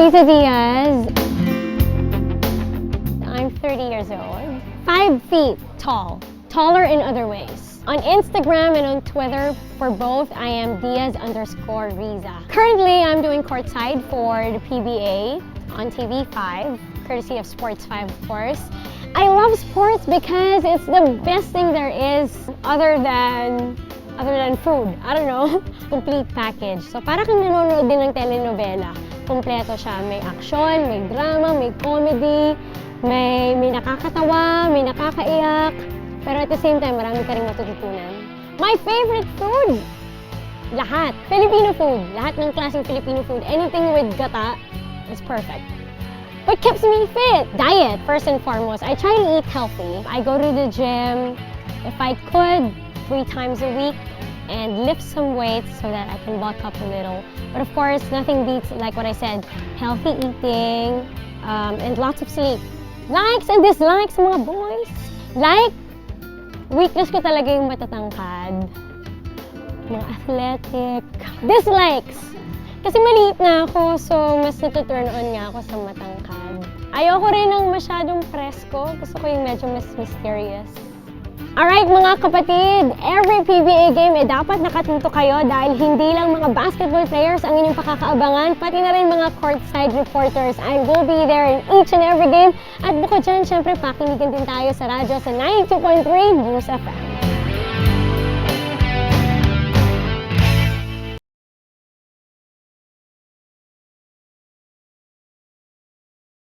Riza Diaz. I'm 30 years old. 5 feet tall. Taller in other ways. On Instagram and on Twitter, for both, I am Diaz_Riza. Currently, I'm doing courtside for the PBA on TV5, courtesy of Sports 5, of course. I love sports because it's the best thing there is other than food. I don't know. Complete package. So para kang nanonood din ng telenovela. Kompleto siya. May action, may drama, may comedy, may nakakatawa, may nakakaiyak. Pero at the same time, marami ka rin matututunan. My favorite food! Lahat. Filipino food. Lahat ng klaseng Filipino food. Anything with gata is perfect. What keeps me fit? Diet, first and foremost. I try to eat healthy. I go to the gym, if I could, 3 times a week, and lift some weights so that I can bulk up a little. But of course, nothing beats, like what I said, healthy eating, and lots of sleep. Likes and dislikes, mga boys. Like, weakness ko talaga yung matatangkad. Mga athletic. Dislikes. Kasi maliit na ako, so mas natu-turn on nga ako sa matangkad. Ayoko rin ng masyadong presko. Gusto ko yung medyo mas mysterious. Alright mga kapatid, every PBA game dapat nakatuto kayo dahil hindi lang mga basketball players ang inyong pakakaabangan, pati na rin mga courtside reporters. I will be there in each and every game. At bukod dyan, syempre pakinggan din tayo sa radyo sa 92.3 News FM.